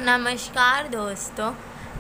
नमस्कार दोस्तों,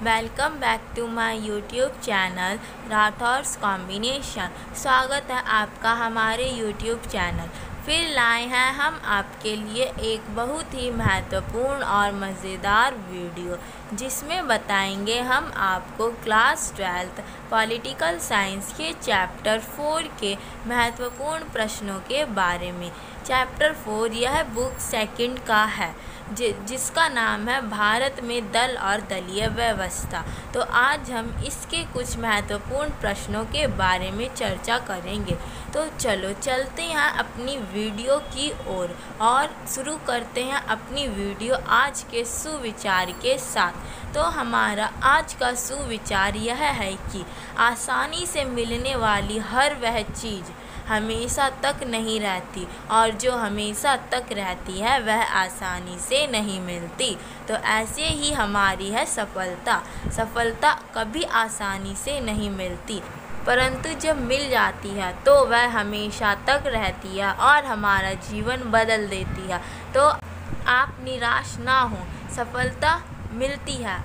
welcome back to my YouTube channel Rathore's combination. स्वागत है आपका हमारे यूट्यूब चैनल। फिर लाए हैं हम आपके लिए एक बहुत ही महत्वपूर्ण और मज़ेदार वीडियो, जिसमें बताएंगे हम आपको क्लास 12th पॉलिटिकल साइंस के चैप्टर 4 के महत्वपूर्ण प्रश्नों के बारे में। चैप्टर 4 यह बुक सेकंड का है, जिसका नाम है भारत में दल और दलीय व्यवस्था। तो आज हम इसके कुछ महत्वपूर्ण प्रश्नों के बारे में चर्चा करेंगे। तो चलो चलते हैं अपनी वीडियो की ओर और शुरू करते हैं अपनी वीडियो आज के सुविचार के साथ। तो हमारा आज का सुविचार यह है कि आसानी से मिलने वाली हर वह चीज़ हमेशा तक नहीं रहती, और जो हमेशा तक रहती है वह आसानी से नहीं मिलती। तो ऐसे ही हमारी है सफलता। सफलता कभी आसानी से नहीं मिलती, परंतु जब मिल जाती है तो वह हमेशा तक रहती है और हमारा जीवन बदल देती है। तो आप निराश ना हो, सफलता मिलती है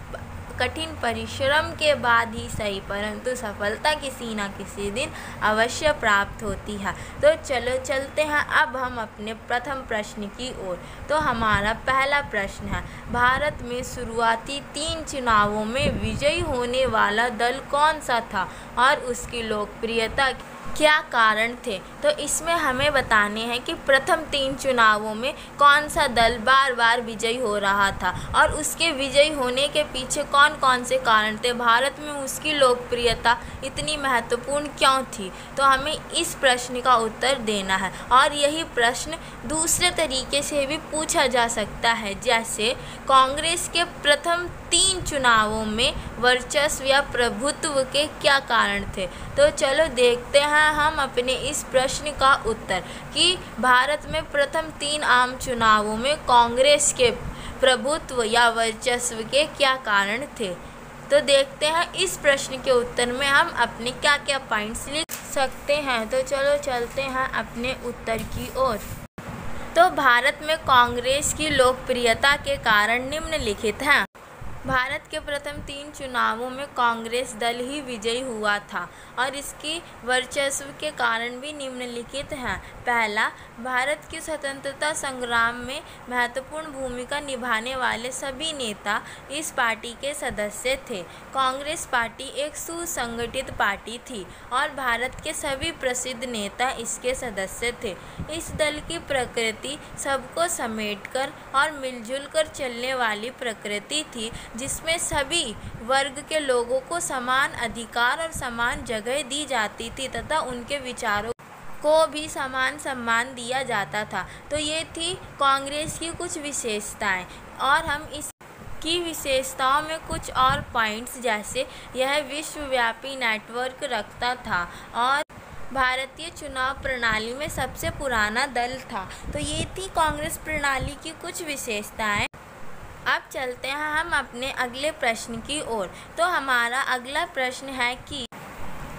कठिन परिश्रम के बाद ही सही, परंतु सफलता किसी न किसी दिन अवश्य प्राप्त होती है। तो चलो चलते हैं अब हम अपने प्रथम प्रश्न की ओर। तो हमारा पहला प्रश्न है, भारत में शुरुआती 3 चुनावों में विजयी होने वाला दल कौन सा था और उसकी लोकप्रियता क्या कारण थे। तो इसमें हमें बताने हैं कि प्रथम 3 चुनावों में कौन सा दल बार बार विजयी हो रहा था और उसके विजयी होने के पीछे कौन कौन से कारण थे, भारत में उसकी लोकप्रियता इतनी महत्वपूर्ण क्यों थी। तो हमें इस प्रश्न का उत्तर देना है, और यही प्रश्न दूसरे तरीके से भी पूछा जा सकता है, जैसे कांग्रेस के प्रथम 3 चुनावों में वर्चस्व या प्रभुत्व के क्या कारण थे। तो चलो देखते हैं हम अपने इस प्रश्न का उत्तर कि भारत में प्रथम 3 आम चुनावों में कांग्रेस के प्रभुत्व या वर्चस्व के क्या कारण थे। तो देखते हैं इस प्रश्न के उत्तर में हम अपने क्या क्या पॉइंट्स लिख सकते हैं। तो चलो चलते हैं अपने उत्तर की ओर। तो भारत में कांग्रेस की लोकप्रियता के कारण निम्नलिखित हैं। भारत के प्रथम 3 चुनावों में कांग्रेस दल ही विजयी हुआ था और इसकी वर्चस्व के कारण भी निम्नलिखित हैं। पहला, भारत की स्वतंत्रता संग्राम में महत्वपूर्ण भूमिका निभाने वाले सभी नेता इस पार्टी के सदस्य थे। कांग्रेस पार्टी एक सुसंगठित पार्टी थी और भारत के सभी प्रसिद्ध नेता इसके सदस्य थे। इस दल की प्रकृति सबको समेटकर और मिलजुल कर चलने वाली प्रकृति थी, जिसमें सभी वर्ग के लोगों को समान अधिकार और समान जगह दी जाती थी तथा उनके विचारों को भी समान सम्मान दिया जाता था। तो ये थी कांग्रेस की कुछ विशेषताएं, और हम इसकी विशेषताओं में कुछ और पॉइंट्स, जैसे यह विश्वव्यापी नेटवर्क रखता था और भारतीय चुनाव प्रणाली में सबसे पुराना दल था। तो ये थी कांग्रेस प्रणाली की कुछ विशेषताएं। अब चलते हैं हम अपने अगले प्रश्न की ओर। तो हमारा अगला प्रश्न है कि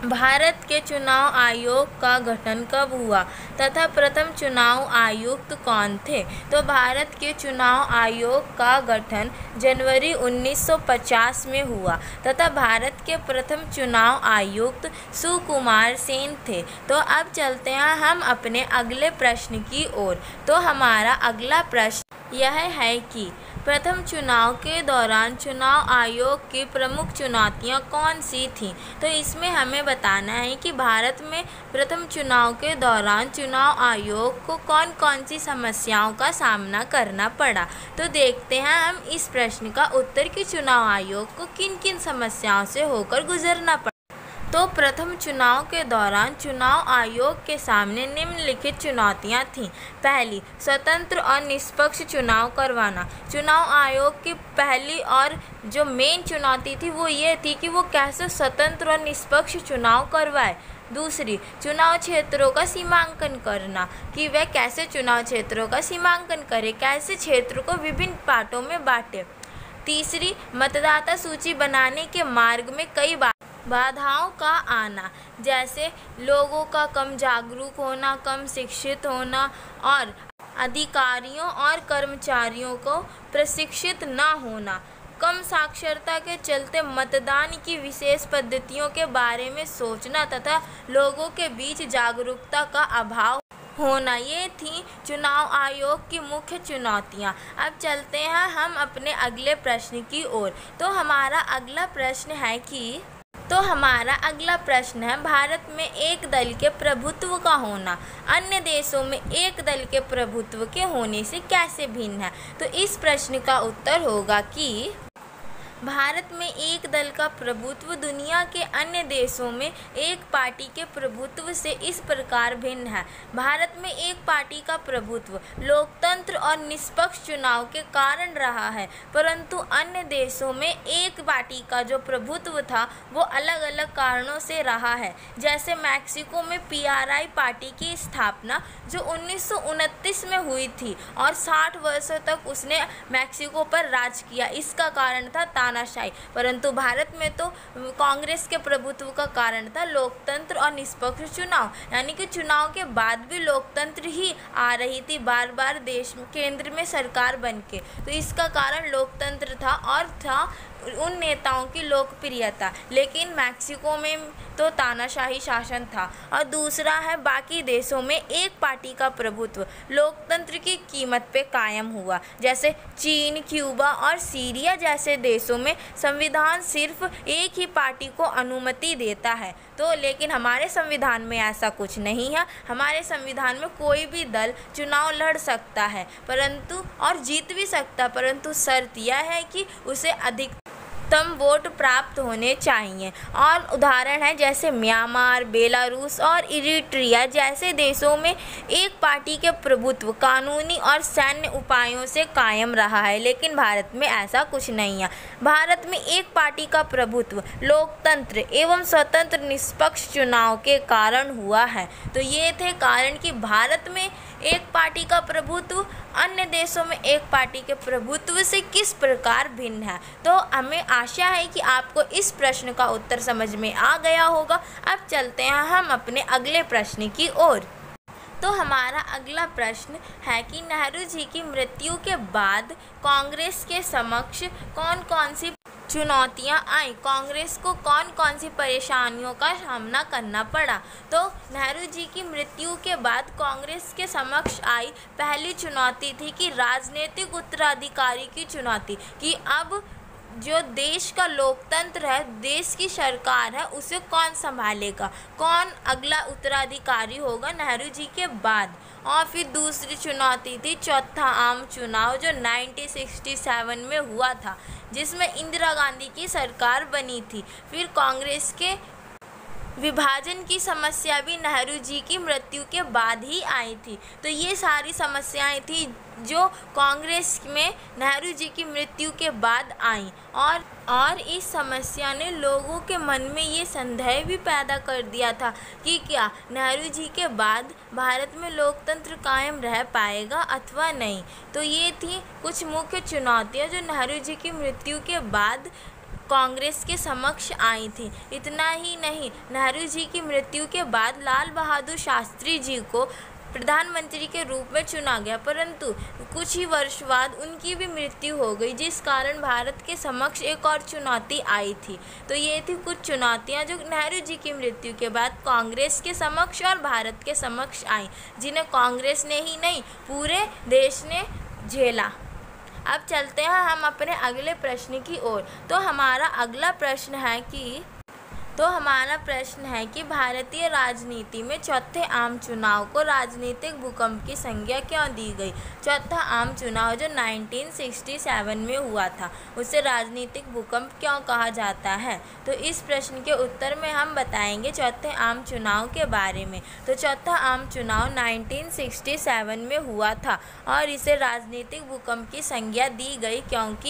भारत के चुनाव आयोग का गठन कब हुआ तथा प्रथम चुनाव आयुक्त कौन थे। तो भारत के चुनाव आयोग का गठन जनवरी 1950 में हुआ तथा भारत के प्रथम चुनाव आयुक्त सुकुमार सेन थे। तो अब चलते हैं हम अपने अगले प्रश्न की ओर। तो हमारा अगला प्रश्न यह है कि प्रथम चुनाव के दौरान चुनाव आयोग की प्रमुख चुनौतियां कौन सी थीं। तो इसमें हमें बताना है कि भारत में प्रथम चुनाव के दौरान चुनाव आयोग को कौन कौन सी समस्याओं का सामना करना पड़ा। तो देखते हैं हम इस प्रश्न का उत्तर कि चुनाव आयोग को किन किन समस्याओं से होकर गुजरना पड़ा। तो प्रथम चुनाव के दौरान चुनाव आयोग के सामने निम्नलिखित चुनौतियां थीं। पहली, स्वतंत्र और निष्पक्ष चुनाव करवाना। चुनाव आयोग की पहली और जो मेन चुनौती थी वो ये थी कि वो कैसे स्वतंत्र और निष्पक्ष चुनाव करवाए। दूसरी, चुनाव क्षेत्रों का सीमांकन करना, कि वह कैसे चुनाव क्षेत्रों का सीमांकन करे, कैसे क्षेत्र को विभिन्न पार्टों में बांटे। तीसरी, मतदाता सूची बनाने के मार्ग में कई बाधाओं का आना, जैसे लोगों का कम जागरूक होना, कम शिक्षित होना और अधिकारियों और कर्मचारियों को प्रशिक्षित न होना, कम साक्षरता के चलते मतदान की विशेष पद्धतियों के बारे में सोचना तथा लोगों के बीच जागरूकता का अभाव होना, ये थी चुनाव आयोग की मुख्य चुनौतियाँ। अब चलते हैं हम अपने अगले प्रश्न की ओर। तो हमारा अगला प्रश्न है भारत में एक दल के प्रभुत्व का होना अन्य देशों में एक दल के प्रभुत्व के होने से कैसे भिन्न है। तो इस प्रश्न का उत्तर होगा कि भारत में एक दल का प्रभुत्व दुनिया के अन्य देशों में एक पार्टी के प्रभुत्व से इस प्रकार भिन्न है। भारत में एक पार्टी का प्रभुत्व लोकतंत्र और निष्पक्ष चुनाव के कारण रहा है, परंतु अन्य देशों में एक पार्टी का जो प्रभुत्व था वो अलग अलग कारणों से रहा है। जैसे मैक्सिको में पीआरआई पार्टी की स्थापना जो 1929 में हुई थी और 60 वर्षों तक उसने मैक्सिको पर राज किया, इसका कारण था तानाशाही। परंतु भारत में तो कांग्रेस के प्रभुत्व का कारण था लोकतंत्र और निष्पक्ष चुनाव, यानी कि चुनाव के बाद भी लोकतंत्र ही आ रही थी बार बार देश में केंद्र में सरकार बनके। तो इसका कारण लोकतंत्र था और था उन नेताओं की लोकप्रियता। लेकिन मैक्सिको में तो तानाशाही शासन था। और दूसरा है बाकी देशों में एक पार्टी का प्रभुत्व लोकतंत्र की कीमत पे कायम हुआ। जैसे चीन, क्यूबा और सीरिया जैसे देशों में संविधान सिर्फ एक ही पार्टी को अनुमति देता है। तो लेकिन हमारे संविधान में ऐसा कुछ नहीं है। हमारे संविधान में कोई भी दल चुनाव लड़ सकता है परंतु और जीत भी सकता, परंतु शर्त यह है कि उसे अधिकतम वोट प्राप्त होने चाहिए। और उदाहरण है जैसे म्यांमार, बेलारूस और इरिट्रिया जैसे देशों में एक पार्टी के प्रभुत्व कानूनी और सैन्य उपायों से कायम रहा है, लेकिन भारत में ऐसा कुछ नहीं है। भारत में एक पार्टी का प्रभुत्व लोकतंत्र एवं स्वतंत्र निष्पक्ष चुनाव के कारण हुआ है। तो ये थे कारण कि भारत में एक पार्टी का प्रभुत्व अन्य देशों में एक पार्टी के प्रभुत्व से किस प्रकार भिन्न है। तो हमें आशा है कि आपको इस प्रश्न का उत्तर समझ में आ गया होगा। अब चलते हैं हम अपने अगले प्रश्न की ओर। तो हमारा अगला प्रश्न है कि नेहरू जी की मृत्यु के बाद कांग्रेस के समक्ष कौन कौन सी चुनौतियां आई, कांग्रेस को कौन कौन सी परेशानियों का सामना करना पड़ा। तो नेहरू जी की मृत्यु के बाद कांग्रेस के समक्ष आई पहली चुनौती थी कि राजनीतिक उत्तराधिकारी की चुनौती, कि अब जो देश का लोकतंत्र है, देश की सरकार है, उसे कौन संभालेगा, कौन अगला उत्तराधिकारी होगा नेहरू जी के बाद। और फिर दूसरी चुनौती थी चौथा आम चुनाव जो 1967 में हुआ था, जिसमें इंदिरा गांधी की सरकार बनी थी। फिर कांग्रेस के विभाजन की समस्या भी नेहरू जी की मृत्यु के बाद ही आई थी। तो ये सारी समस्याएं थी जो कांग्रेस में नेहरू जी की मृत्यु के बाद आई। और इस समस्या ने लोगों के मन में ये संदेह भी पैदा कर दिया था कि क्या नेहरू जी के बाद भारत में लोकतंत्र कायम रह पाएगा अथवा नहीं। तो ये थी कुछ मुख्य चुनौतियाँ जो नेहरू जी की मृत्यु के बाद कांग्रेस के समक्ष आई थी। इतना ही नहीं, नेहरू जी की मृत्यु के बाद लाल बहादुर शास्त्री जी को प्रधानमंत्री के रूप में चुना गया, परंतु कुछ ही वर्ष बाद उनकी भी मृत्यु हो गई, जिस कारण भारत के समक्ष एक और चुनौती आई थी। तो ये थी कुछ चुनौतियां जो नेहरू जी की मृत्यु के बाद कांग्रेस के समक्ष और भारत के समक्ष आई, जिन्हें कांग्रेस ने ही नहीं पूरे देश ने झेला। अब चलते हैं हम अपने अगले प्रश्न की ओर। तो हमारा अगला प्रश्न है कि भारतीय राजनीति में चौथे आम चुनाव को राजनीतिक भूकंप की संज्ञा क्यों दी गई। चौथा आम चुनाव जो 1967 में हुआ था, उसे राजनीतिक भूकंप क्यों कहा जाता है। तो इस प्रश्न के उत्तर में हम बताएंगे चौथे आम चुनाव के बारे में। तो चौथा आम चुनाव 1967 में हुआ था और इसे राजनीतिक भूकंप की संज्ञा दी गई क्योंकि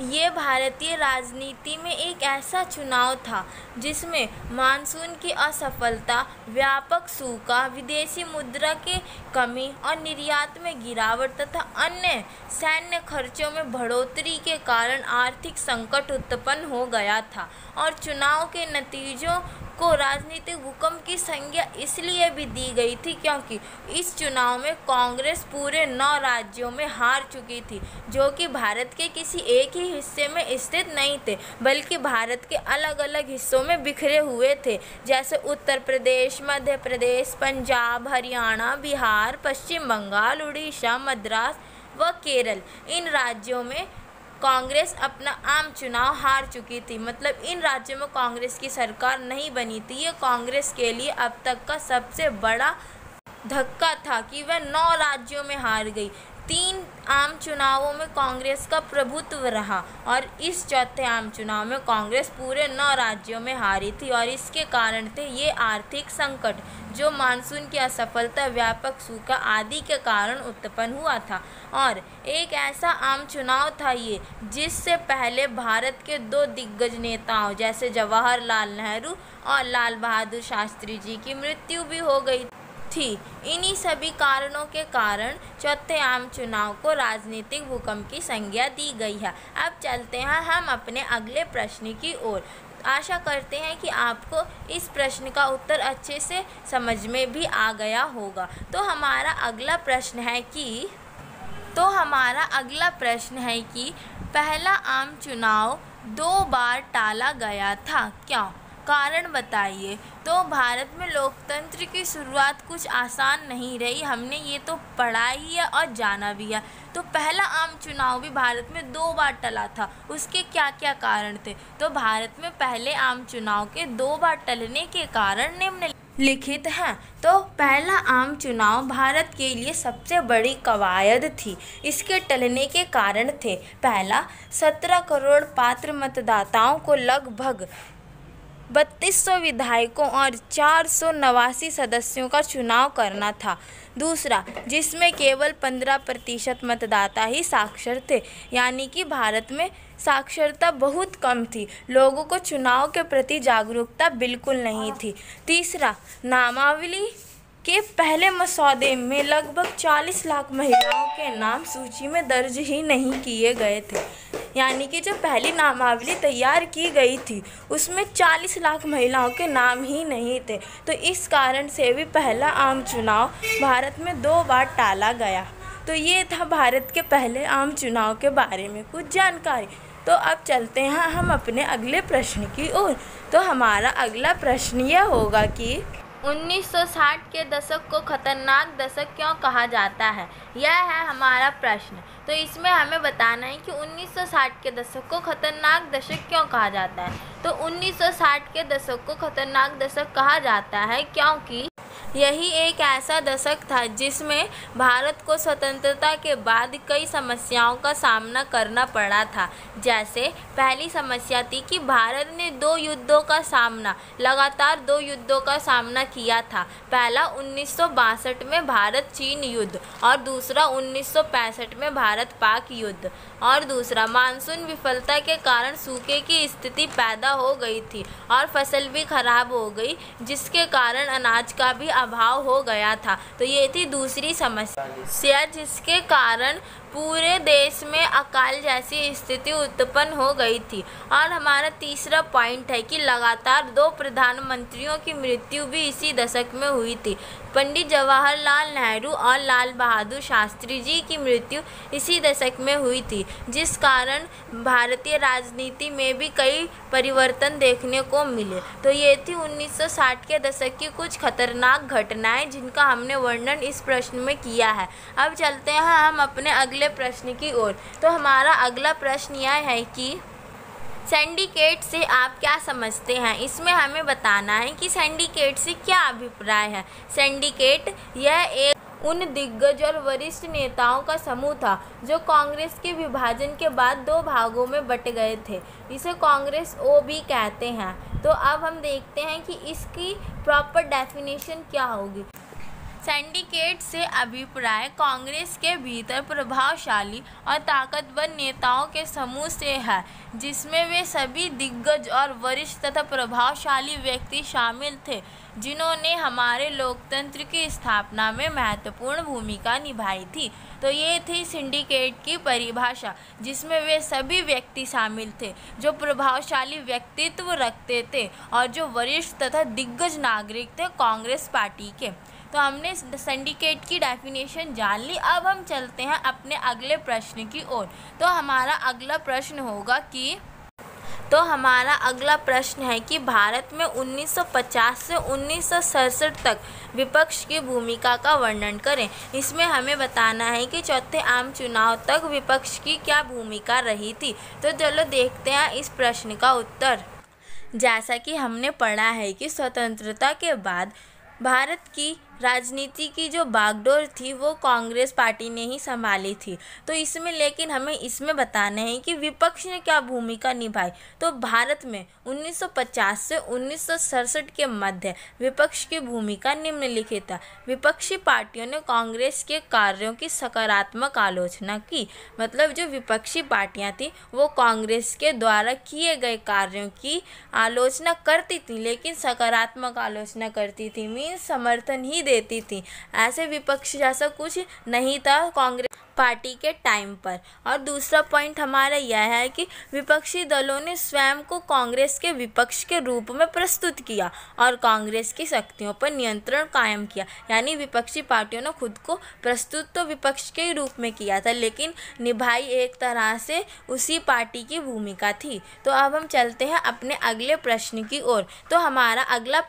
ये भारतीय राजनीति में एक ऐसा चुनाव था जिसमें मानसून की असफलता, व्यापक सूखा, विदेशी मुद्रा की कमी और निर्यात में गिरावट तथा अन्य सैन्य खर्चों में बढ़ोतरी के कारण आर्थिक संकट उत्पन्न हो गया था और चुनाव के नतीजों को राजनीतिक भूकंप की संज्ञा इसलिए भी दी गई थी क्योंकि इस चुनाव में कांग्रेस पूरे 9 राज्यों में हार चुकी थी, जो कि भारत के किसी एक ही हिस्से में स्थित नहीं थे, बल्कि भारत के अलग अलग हिस्सों में बिखरे हुए थे, जैसे उत्तर प्रदेश, मध्य प्रदेश, पंजाब, हरियाणा, बिहार, पश्चिम बंगाल, उड़ीसा, मद्रास व केरल। इन राज्यों में कांग्रेस अपना आम चुनाव हार चुकी थी, मतलब इन राज्यों में कांग्रेस की सरकार नहीं बनी थी। ये कांग्रेस के लिए अब तक का सबसे बड़ा धक्का था कि वह 9 राज्यों में हार गई। 3 आम चुनावों में कांग्रेस का प्रभुत्व रहा और इस चौथे आम चुनाव में कांग्रेस पूरे 9 राज्यों में हारी थी और इसके कारण थे ये आर्थिक संकट, जो मानसून की असफलता, व्यापक सूखा आदि के कारण उत्पन्न हुआ था। और एक ऐसा आम चुनाव था ये जिससे पहले भारत के 2 दिग्गज नेताओं जैसे जवाहरलाल नेहरू और लाल बहादुर शास्त्री जी की मृत्यु भी हो गई थी। इन्हीं सभी कारणों के कारण चौथे आम चुनाव को राजनीतिक भूकंप की संज्ञा दी गई है। अब चलते हैं हम अपने अगले प्रश्न की ओर। आशा करते हैं कि आपको इस प्रश्न का उत्तर अच्छे से समझ में भी आ गया होगा। तो हमारा अगला प्रश्न है कि पहला आम चुनाव 2 बार टाला गया था, क्यों? कारण बताइए। तो भारत में लोकतंत्र की शुरुआत कुछ आसान नहीं रही, हमने ये तो पढ़ा ही है और जाना भी है। तो पहला आम चुनाव भी भारत में 2 बार टला था, उसके क्या क्या कारण थे? तो भारत में पहले आम चुनाव के 2 बार टलने के कारण निम्नलिखित हैं। तो पहला आम चुनाव भारत के लिए सबसे बड़ी कवायद थी। इसके टलने के कारण थे, पहला, 17 करोड़ पात्र मतदाताओं को लगभग 3200 विधायकों और 489 सदस्यों का चुनाव करना था। दूसरा, जिसमें केवल 15% मतदाता ही साक्षर थे, यानी कि भारत में साक्षरता बहुत कम थी, लोगों को चुनाव के प्रति जागरूकता बिल्कुल नहीं थी। तीसरा, नामावली के पहले मसौदे में लगभग 40 लाख महिलाओं के नाम सूची में दर्ज ही नहीं किए गए थे, यानी कि जो पहली नामावली तैयार की गई थी उसमें 40 लाख महिलाओं के नाम ही नहीं थे। तो इस कारण से भी पहला आम चुनाव भारत में 2 बार टाला गया। तो ये था भारत के पहले आम चुनाव के बारे में कुछ जानकारी। तो अब चलते हैं हम अपने अगले प्रश्न की ओर। तो हमारा अगला प्रश्न यह होगा कि 1960 के दशक को खतरनाक दशक क्यों कहा जाता है? यह है हमारा प्रश्न। तो इसमें हमें बताना है कि 1960 के दशक को खतरनाक दशक क्यों कहा जाता है। तो 1960 के दशक को खतरनाक दशक कहा जाता है क्योंकि यही एक ऐसा दशक था जिसमें भारत को स्वतंत्रता के बाद कई समस्याओं का सामना करना पड़ा था। जैसे पहली समस्या थी कि भारत ने लगातार दो युद्धों का सामना किया था। पहला 1962 में भारत चीन युद्ध और दूसरा 1965 में भारत पाक युद्ध। और दूसरा, मानसून विफलता के कारण सूखे की स्थिति पैदा हो गई थी और फसल भी खराब हो गई, जिसके कारण अनाज का भी अभाव हो गया था। तो ये थी दूसरी समस्या, जिसके कारण पूरे देश में अकाल जैसी स्थिति उत्पन्न हो गई थी। और हमारा तीसरा पॉइंट है कि लगातार 2 प्रधानमंत्रियों की मृत्यु भी इसी दशक में हुई थी। पंडित जवाहरलाल नेहरू और लाल बहादुर शास्त्री जी की मृत्यु इसी दशक में हुई थी, जिस कारण भारतीय राजनीति में भी कई परिवर्तन देखने को मिले। तो ये थी 1960 के दशक की कुछ खतरनाक घटनाएं जिनका हमने वर्णन इस प्रश्न में किया है। अब चलते हैं हम अपने अगले प्रश्न की ओर। तो हमारा अगला प्रश्न यह है कि सिंडिकेट से आप क्या समझते हैं? इसमें हमें बताना है कि सिंडिकेट से क्या अभिप्राय है। सिंडिकेट यह एक उन दिग्गज और वरिष्ठ नेताओं का समूह था जो कांग्रेस के विभाजन के बाद 2 भागों में बट गए थे। इसे कांग्रेस ओ भी कहते हैं। तो अब हम देखते हैं कि इसकी प्रॉपर डेफिनेशन क्या होगी। सिंडिकेट से अभिप्राय कांग्रेस के भीतर प्रभावशाली और ताकतवर नेताओं के समूह से है, जिसमें वे सभी दिग्गज और वरिष्ठ तथा प्रभावशाली व्यक्ति शामिल थे जिन्होंने हमारे लोकतंत्र की स्थापना में महत्वपूर्ण भूमिका निभाई थी। तो ये थी सिंडिकेट की परिभाषा, जिसमें वे सभी व्यक्ति शामिल थे जो प्रभावशाली व्यक्तित्व रखते थे और जो वरिष्ठ तथा दिग्गज नागरिक थे कांग्रेस पार्टी के। तो हमने सिंडिकेट की डेफिनेशन जान ली। अब हम चलते हैं अपने अगले प्रश्न की ओर। तो हमारा अगला प्रश्न है कि भारत में 1950 से 1967 तक विपक्ष की भूमिका का वर्णन करें। इसमें हमें बताना है कि चौथे आम चुनाव तक विपक्ष की क्या भूमिका रही थी। तो चलो देखते हैं इस प्रश्न का उत्तर। जैसा कि हमने पढ़ा है कि स्वतंत्रता के बाद भारत की राजनीति की जो बागडोर थी वो कांग्रेस पार्टी ने ही संभाली थी। तो लेकिन हमें इसमें बताना है कि विपक्ष ने क्या भूमिका निभाई। तो भारत में 1950 से 1967 के मध्य विपक्ष की भूमिका निम्नलिखित है। विपक्षी पार्टियों ने कांग्रेस के कार्यों की सकारात्मक आलोचना की। मतलब जो विपक्षी पार्टियां थी वो कांग्रेस के द्वारा किए गए कार्यों की आलोचना करती थी, लेकिन सकारात्मक आलोचना करती थी, मीन्स समर्थन ही देती थी। ऐसे विपक्ष जैसा कुछ नहीं था कांग्रेस पार्टी के टाइम पर। और दूसरा पॉइंट हमारा यह है कि विपक्षी दलों ने स्वयं को कांग्रेस के विपक्ष के रूप में प्रस्तुत किया और कांग्रेस की शक्तियों पर नियंत्रण कायम किया। यानी विपक्षी पार्टियों ने खुद को प्रस्तुत तो विपक्ष के रूप में किया था, लेकिन निभाई एक तरह से उसी पार्टी की भूमिका थी। तो अब हम चलते हैं अपने अगले प्रश्न की ओर। तो हमारा अगला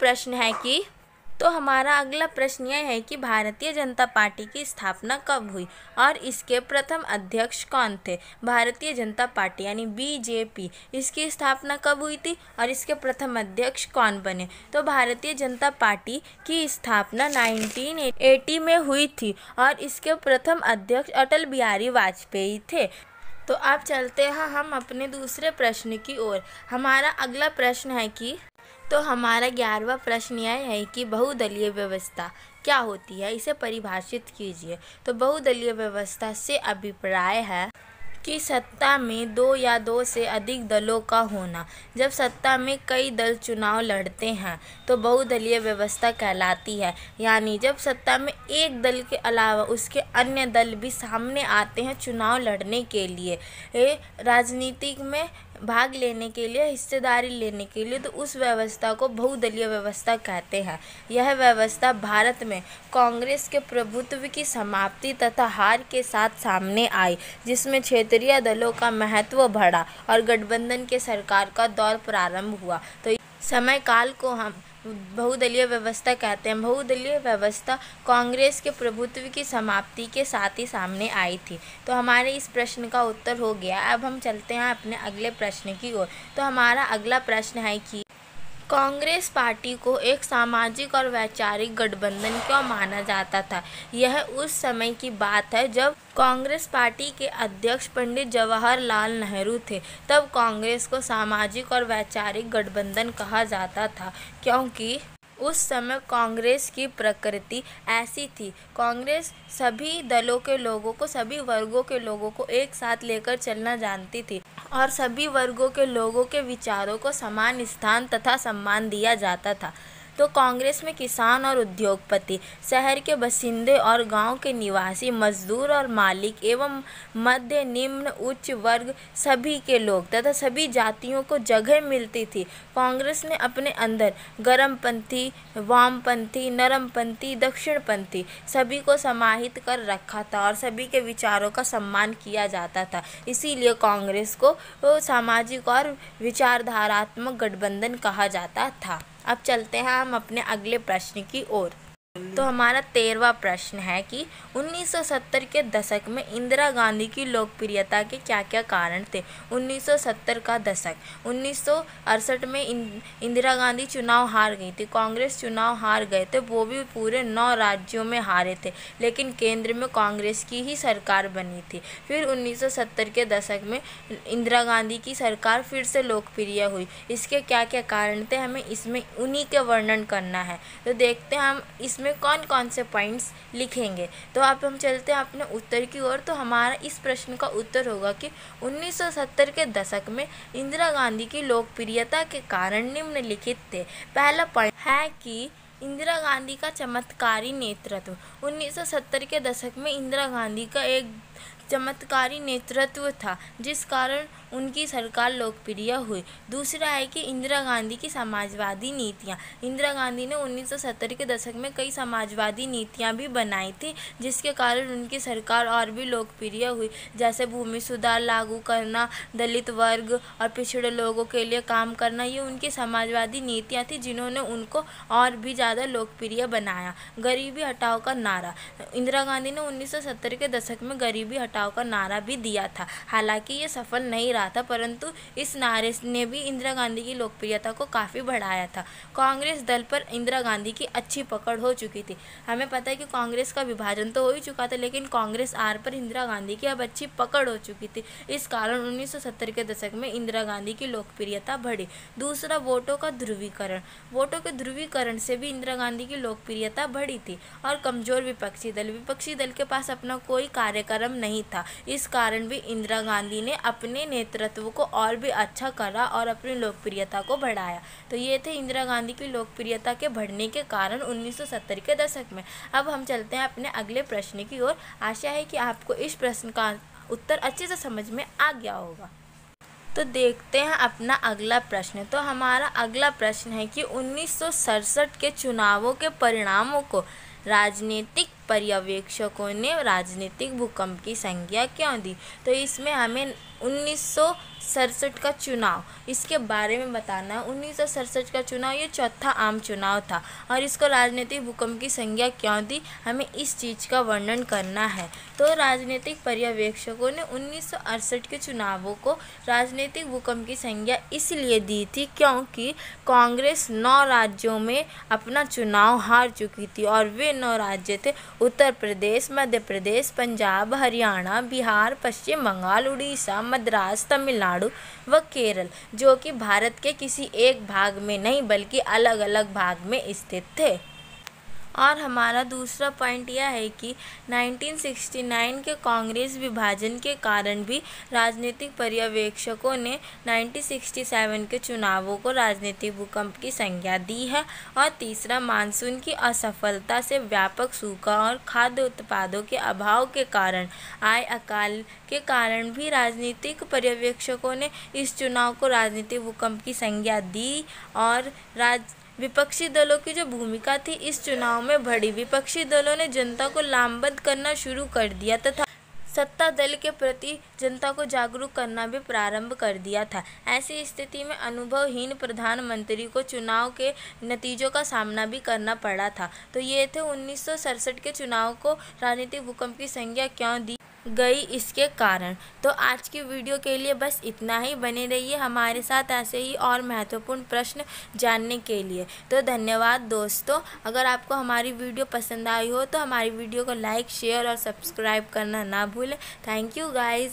प्रश्न यह है कि भारतीय जनता पार्टी की स्थापना कब हुई और इसके प्रथम अध्यक्ष कौन थे। भारतीय जनता पार्टी यानी बीजेपी, इसकी स्थापना कब हुई थी और इसके प्रथम अध्यक्ष कौन बने। तो भारतीय जनता पार्टी की स्थापना 1980 में हुई थी और इसके प्रथम अध्यक्ष अटल बिहारी वाजपेयी थे। तो अब चलते हैं हम अपने दूसरे प्रश्न की ओर। हमारा अगला प्रश्न है कि हमारा 11वां प्रश्न यह है कि बहुदलीय व्यवस्था क्या होती है, इसे परिभाषित कीजिए। तो बहुदलीय व्यवस्था से अभिप्राय है कि सत्ता में दो या दो से अधिक दलों का होना। जब सत्ता में कई दल चुनाव लड़ते हैं तो बहुदलीय व्यवस्था कहलाती है। यानी जब सत्ता में एक दल के अलावा उसके अन्य दल भी सामने आते हैं चुनाव लड़ने के लिए, राजनीति में भाग लेने के लिए, हिस्सेदारी लेने के लिए, तो उस व्यवस्था को बहुदलीय व्यवस्था कहते हैं। यह व्यवस्था भारत में कांग्रेस के प्रभुत्व की समाप्ति तथा हार के साथ सामने आई, जिसमें क्षेत्रीय दलों का महत्व बढ़ा और गठबंधन के सरकार का दौर प्रारंभ हुआ। तो समय काल को हम बहुदलीय व्यवस्था कहते हैं। बहुदलीय व्यवस्था कांग्रेस के प्रभुत्व की समाप्ति के साथ ही सामने आई थी। तो हमारे इस प्रश्न का उत्तर हो गया। अब हम चलते हैं अपने अगले प्रश्न की ओर। तो हमारा अगला प्रश्न है कि कांग्रेस पार्टी को एक सामाजिक और वैचारिक गठबंधन क्यों माना जाता था। यह उस समय की बात है जब कांग्रेस पार्टी के अध्यक्ष पंडित जवाहरलाल नेहरू थे। तब कांग्रेस को सामाजिक और वैचारिक गठबंधन कहा जाता था, क्योंकि उस समय कांग्रेस की प्रकृति ऐसी थी। कांग्रेस सभी दलों के लोगों को, सभी वर्गों के लोगों को एक साथ लेकर चलना जानती थी और सभी वर्गों के लोगों के विचारों को समान स्थान तथा सम्मान दिया जाता था। तो कांग्रेस में किसान और उद्योगपति, शहर के बसिंदे और गांव के निवासी, मजदूर और मालिक एवं मध्य निम्न उच्च वर्ग सभी के लोग तथा सभी जातियों को जगह मिलती थी। कांग्रेस ने अपने अंदर गर्मपंथी, वामपंथी, नरमपंथी, दक्षिणपंथी सभी को समाहित कर रखा था और सभी के विचारों का सम्मान किया जाता था। इसीलिए कांग्रेस को सामाजिक और विचारधारात्मक गठबंधन कहा जाता था। अब चलते हैं हम अपने अगले प्रश्न की ओर। तो हमारा 13वां प्रश्न है कि 1970 के दशक में इंदिरा गांधी की लोकप्रियता के क्या क्या कारण थे। 1970 का दशक, 1968 में इंदिरा गांधी चुनाव हार गई थी, कांग्रेस चुनाव हार गए थे, वो भी पूरे 9 राज्यों में हारे थे, लेकिन केंद्र में कांग्रेस की ही सरकार बनी थी। फिर 1970 के दशक में इंदिरा गांधी की सरकार फिर से लोकप्रिय हुई। इसके क्या क्या कारण थे, हमें इसमें उन्हीं के वर्णन करना है। तो देखते हैं हम इसमें उसमें कौन कौन से पॉइंट्स लिखेंगे। तो अब हम चलते हैं अपने उत्तर की ओर। तो हमारा इस प्रश्न का उत्तर होगा कि 1970 के दशक में इंदिरा गांधी की लोकप्रियता के कारण निम्नलिखित थे। पहला पॉइंट है कि इंदिरा गांधी का चमत्कारी नेतृत्व। 1970 के दशक में इंदिरा गांधी का एक चमत्कारी नेतृत्व था जिस कारण उनकी सरकार लोकप्रिय हुई। दूसरा है कि इंदिरा गांधी की समाजवादी नीतियाँ। इंदिरा गांधी ने 1970 के दशक में कई समाजवादी नीतियाँ भी बनाई थी जिसके कारण उनकी सरकार और भी लोकप्रिय हुई, जैसे भूमि सुधार लागू करना, दलित वर्ग और पिछड़े लोगों के लिए काम करना। ये उनकी समाजवादी नीतियाँ थी जिन्होंने उनको और भी ज़्यादा लोकप्रिय बनाया। गरीबी हटाओ का नारा। इंदिरा गांधी ने 1970 के दशक में गरीबी हटाओ का नारा भी दिया था। हालांकि ये सफल नहीं रहा था, परंतु इस नारे ने भी इंदिरा गांधी की लोकप्रियता को काफ़ी बढ़ाया था। कांग्रेस दल पर इंदिरा गांधी की अच्छी पकड़ हो चुकी थी। हमें पता है कि कांग्रेस का विभाजन तो हो ही चुका था, लेकिन कांग्रेस आर पर इंदिरा गांधी की अब अच्छी पकड़ हो चुकी थी। इस कारण 1970 के दशक में इंदिरा गांधी की लोकप्रियता बढ़ी। दूसरा, वोटों का ध्रुवीकरण। वोटों के ध्रुवीकरण से भी इंदिरा गांधी की लोकप्रियता बढ़ी थी। और कमजोर विपक्षी दल के पास अपना कोई कार्यक्रम नहीं था। इस कारण भी इंदिरा गांधी ने अपने नेतृत्व को और भी अच्छा करा और अपनी लोकप्रियता को बढ़ाया। तो ये थे इंदिरा गांधी की लोकप्रियता के बढ़ने के कारण 1970 के दशक में। अब हम चलते हैं अपने अगले प्रश्न की ओर। आशा है कि आपको इस प्रश्न का उत्तर अच्छे से समझ में आ गया होगा। तो देखते हैं अपना अगला प्रश्न। तो हमारा अगला प्रश्न है कि 1967 के चुनावों के परिणामों को राजनीतिक पर्यवेक्षकों ने राजनीतिक भूकंप की संज्ञा क्यों दी। तो इसमें हमें 1967 का चुनाव, इसके बारे में बताना है। 1967 का चुनाव ये चौथा आम चुनाव था और इसको राजनीतिक भूकंप की संज्ञा क्यों दी, हमें इस चीज़ का वर्णन करना है। तो राजनीतिक पर्यवेक्षकों ने 1968 के चुनावों को राजनीतिक भूकंप की संज्ञा इसलिए दी थी क्योंकि कांग्रेस 9 राज्यों में अपना चुनाव हार चुकी थी और वे 9 राज्य थे उत्तर प्रदेश, मध्य प्रदेश, पंजाब, हरियाणा, बिहार, पश्चिम बंगाल, उड़ीसा, मद्रास, तमिलनाडु व केरल, जो कि भारत के किसी एक भाग में नहीं बल्कि अलग अलग भाग में स्थित थे। और हमारा दूसरा पॉइंट यह है कि 1969 के कांग्रेस विभाजन के कारण भी राजनीतिक पर्यवेक्षकों ने 1967 के चुनावों को राजनीतिक भूकंप की संज्ञा दी है। और तीसरा, मानसून की असफलता से व्यापक सूखा और खाद्य उत्पादों के अभाव के कारण आए अकाल के कारण भी राजनीतिक पर्यवेक्षकों ने इस चुनाव को राजनीतिक भूकंप की संज्ञा दी। और विपक्षी दलों की जो भूमिका थी इस चुनाव में बढ़ी। विपक्षी दलों ने जनता को लामबंद करना शुरू कर दिया तथा सत्ता दल के प्रति जनता को जागरूक करना भी प्रारंभ कर दिया था। ऐसी स्थिति में अनुभवहीन प्रधानमंत्री को चुनाव के नतीजों का सामना भी करना पड़ा था। तो ये थे 1967 के चुनाव को राजनीतिक भूकंप की संज्ञा क्यों दी गई, इसके कारण। तो आज की वीडियो के लिए बस इतना ही। बने रहिए हमारे साथ ऐसे ही और महत्वपूर्ण प्रश्न जानने के लिए। तो धन्यवाद दोस्तों। अगर आपको हमारी वीडियो पसंद आई हो तो हमारी वीडियो को लाइक, शेयर और सब्सक्राइब करना ना भूलें। Thank you guys.